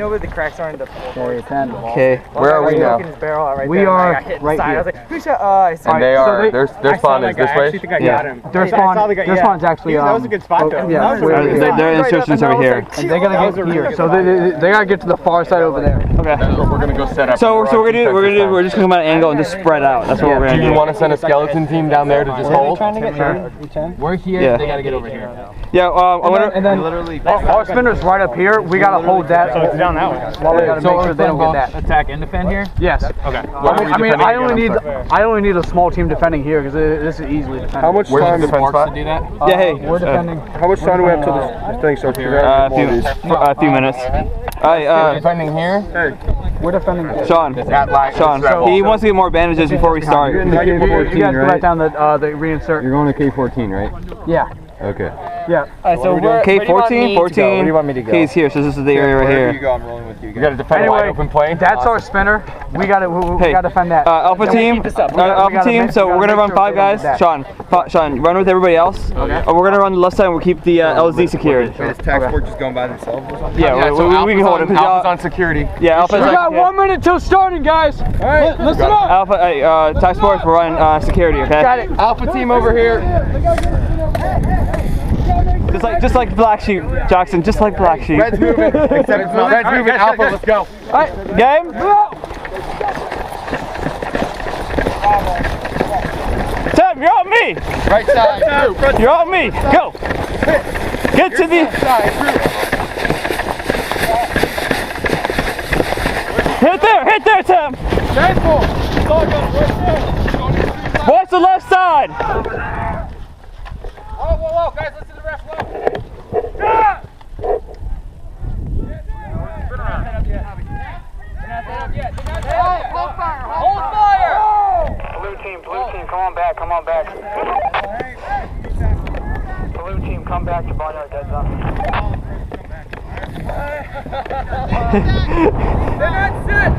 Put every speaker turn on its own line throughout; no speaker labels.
over, the cracks are in the floor.
Okay, where are we now?
We are right here. I was like, who shot?
And they are, their spawn is this way?
Yeah. Their spawn's actually,
that was a good spot though.
Yeah, their insertion's over here. And they gotta get here. So they gotta get to the far side over there.
Okay. That's what we're gonna go set up.
So we're just gonna come at an angle and just spread out. That's what we're gonna do.
Do you want to send a skeleton team down there to just hold?
We're here, they gotta get over here.
Yeah, and then our spinner's right up here. We gotta hold that.
So it's down that way.
Well, we gotta make sure they don't get that.
Attack and defend here?
Yes.
Okay.
I mean, I only need a small team defending here because this is easily defended.
How much time
to do that?
Yeah, hey.
We're defending.
How much time do we have till this thing starts?
A few minutes.
Defending here?
Hey. We're defending.
Sean, he wants to get more bandages before we start.
You guys
write down the reinsert.
You're going to K14, right?
Yeah.
Okay.
Yeah.
So we're
K14, 14.
Where do you want me to go?
K's here, so this is the area right here.
You go, I'm rolling with you. You got to defend a wide open plane.
That's our spinner. We got to defend that. Alpha team. So we're gonna run 5 guys. Sean, run with everybody else. Okay. We're gonna run the left side and we'll keep the LZ secured.
Is tax force just going by themselves or something?
Yeah, we can hold it.
Alpha's on security.
Yeah, Alpha's
we got 1 minute till starting, guys. All right, listen up.
Alpha, tax force, we're running security. Okay.
Got it.
Alpha team over here.
Just like Black Sheep, Jackson. Just like Black Sheep.
Red's moving. Except it's not. Red's moving. Alpha, let's go.
All right, game. Tim, you're on me.
Right side.
You're on me. Go. Get to the. Hit there, Tim.
Careful.
Watch the left side.
Whoa, guys, listen to the ref.
Hold fire.
Blue team, come on back. Blue team, come back to Barnyard Dead Zone.
They're not set.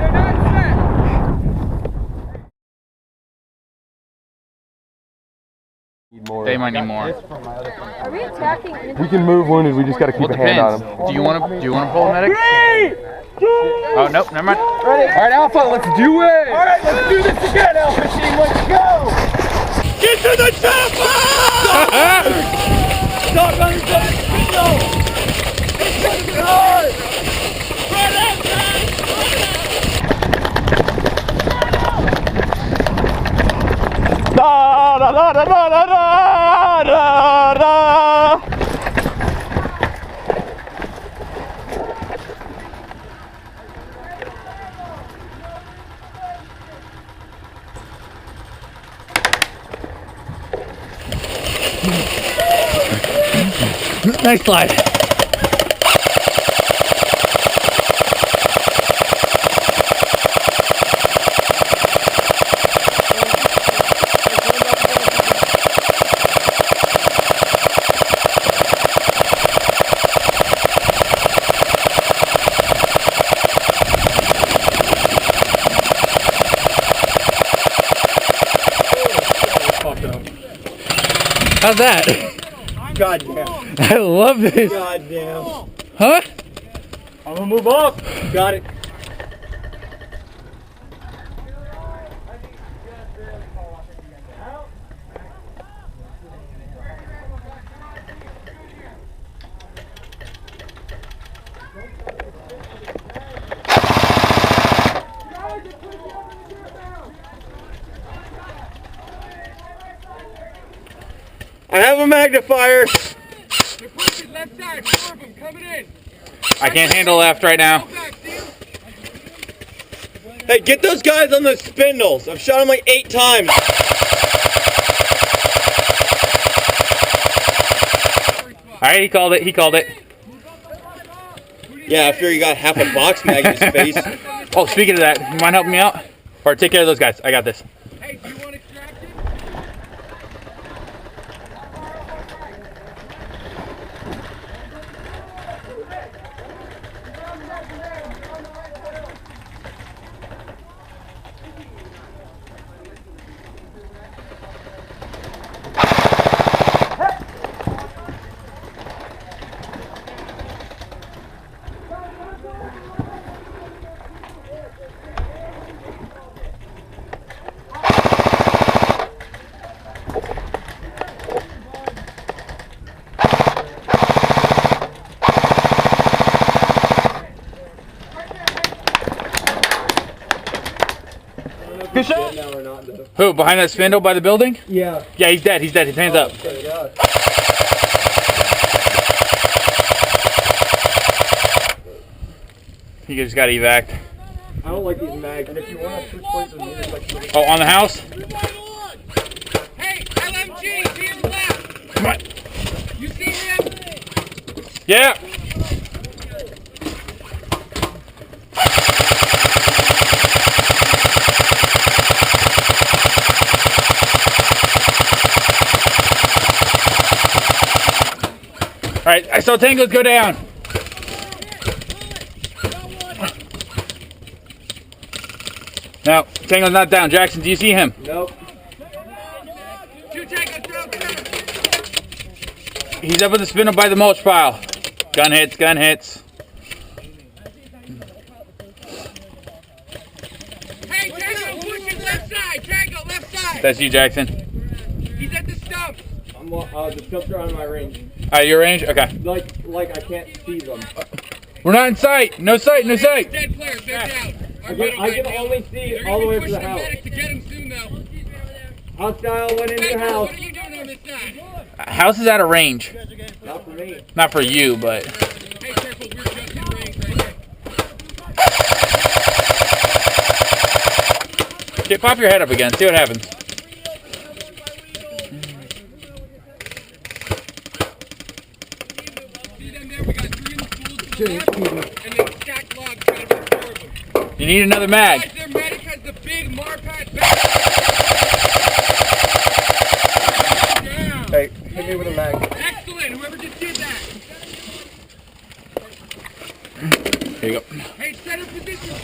They might need more.
Are we attacking?
We can move wounded. We just got to keep a hand on them.
Do you want to pull a medic? Oh nope, never mind.
Ready? All right, Alpha, let's do it.
All right, let's do this again, Alpha team. Let's go.
Get to the chopper!
Stop running to the window.
Da da da da da da da da.
Nice slide. How's that?
Goddamn.
I love this.
Goddamn.
Huh?
I'm gonna move up. Got it.
I have a magnifier.
Left side, 4 of them coming in.
I can't handle left right now.
Hey, get those guys on those spindles. I've shot them like 8 times.
Alright, he called it.
Yeah, after you got half a box mag in his face.
Oh, speaking of that, you mind helping me out? Or take care of those guys. I got this.
Hey, do you want extraction?
Good shot.
Who? Behind that spindle by the building?
Yeah.
Yeah, he's dead. He's dead. His hands up. He just got evac.
I don't like these mags. And if you want to switch places, it's like.
Oh, on the house?
Hey, LMG, to your left.
Come on.
You see him?
Yeah. All right, I saw Tangos go down. No, Tango's not down. Jackson, do you see him?
Nope. Shoot, Tango, throw.
He's up with the spindle by the mulch pile. Gun hits, gun hits.
Hey, Tango, pushing left side. Tango, left side.
That's you, Jackson.
He's at the stump. I'm the stumps are on my range.
Your range? Okay.
Like I can't see them.
We're not in sight. No sight, no sight.
Dead players, they're down.
I can only see all the way to the house.
To get him soon, though.
Hostile went into the house.
What are you doing on this side?
House is out of range.
Not for me.
Not for you, but.
Hey, careful, we're just in range right here.
Okay, pop your head up again. See what happens.
See them there? We got 3 in the pool to the left, and then stacked logs trying to absorb them.
You need another mag.
Guys, their medic has the big Marpat back. Down.
Hey, hit me with a mag.
Excellent, whoever just did that.
Here you go.
Hey, center position.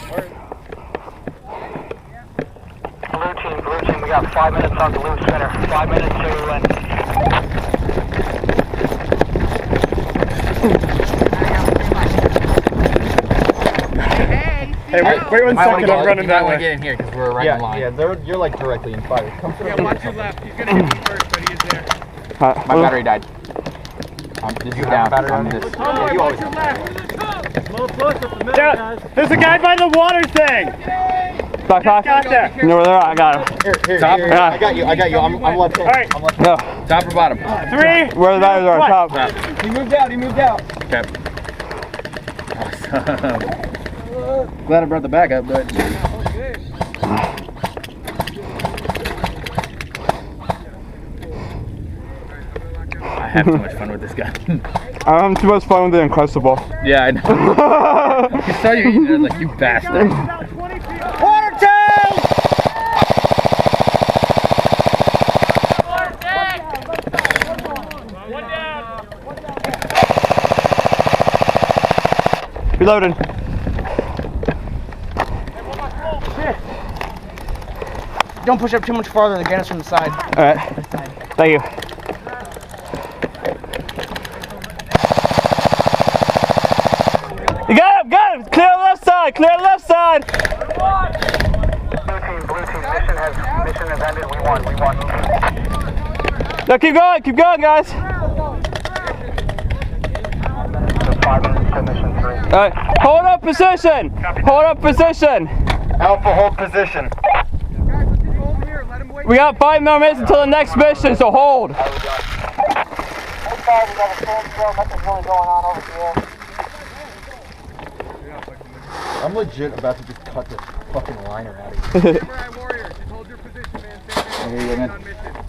Blue team, we got 5 minutes on the loop center. 5 minutes to
Hey, wait 1 second. I'm running that way.
Get in here because we're right in line.
Yeah, you're like directly in fire. Come through.
Yeah, watch your left. He's gonna hit me first, but he is there.
My battery died. This is down.
Oh,
you
watch your left.
There's a guy by the water thing.
Back.
Got there.
You know where they're at? I got him.
Here.
Top.
Yeah.
I got you. I'm left hand.
All right.
Go.
Top or bottom?
3.
Where the batteries are, top.
He moved out.
Okay. Glad I brought the bag up, but. I have too much fun with this guy.
I'm having too much fun with the Uncrustable.
Yeah, I know. I saw you eating it, I was like, you bastard.
Water tank!
Reloading.
Don't push up too much farther, get us from the side.
Alright. Thank you. You got him! Clear left side!
blue team, mission has ended. We won.
No, keep going, guys.
5 minutes to mission 3.
Alright, hold up position.
Alpha, hold position.
We got 5 more minutes until the next mission, so hold.
We got a standstill. Nothing's really going on over here.
I'm legit about to just cut this fucking liner out of here.
Warrior, just hold your position, man. On mission.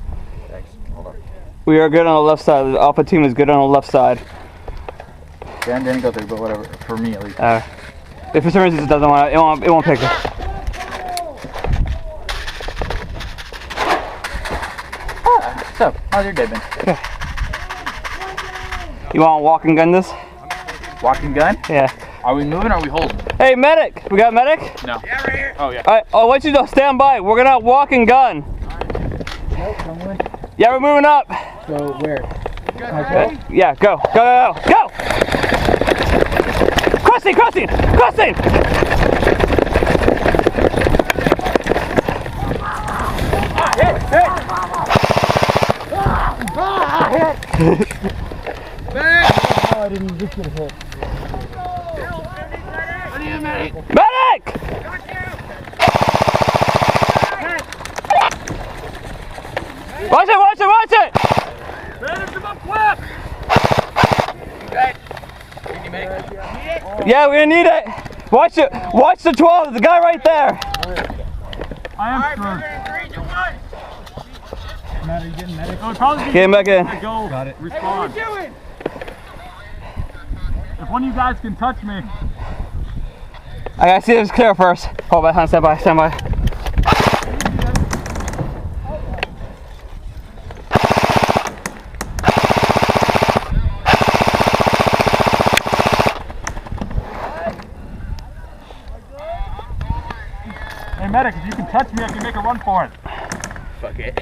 Thanks. Hold on.
We are good on the left side. The Alpha team is good on the left side.
Dan didn't go through, but whatever. For me, at least.
If for some reason it doesn't want, it won't pick it.
So, how's your day been?
You want to walk and gun this?
Walking gun?
Yeah.
Are we moving or are we holding?
Hey, medic! We got medic?
No.
Yeah, right here.
Oh, yeah.
Alright, I want you to stand by. We're gonna walk and gun. Yeah, we're moving up.
So, where?
Okay. Yeah, go. Go! Crossing! Medic! Yeah, we're gonna need it. Watch it. Watch the 12. The guy right there.
I am screwed. Matt, are you getting medic? Oh, probably
Get him back in.
go. Got it. Respond. Hey, what are you doing? If one of you guys can touch me.
I gotta see if it's clear first. Hold on, stand by, stand by.
Hey, medic, if you can touch me, I can make a run for it.
Fuck it.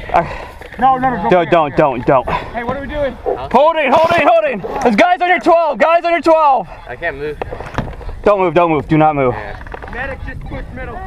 No,
Don't.
Hey, what are we doing?
Holding. There's guys on your 12. Guys on your 12.
I can't move.
Don't move. Do not move.
Medic, just push middle.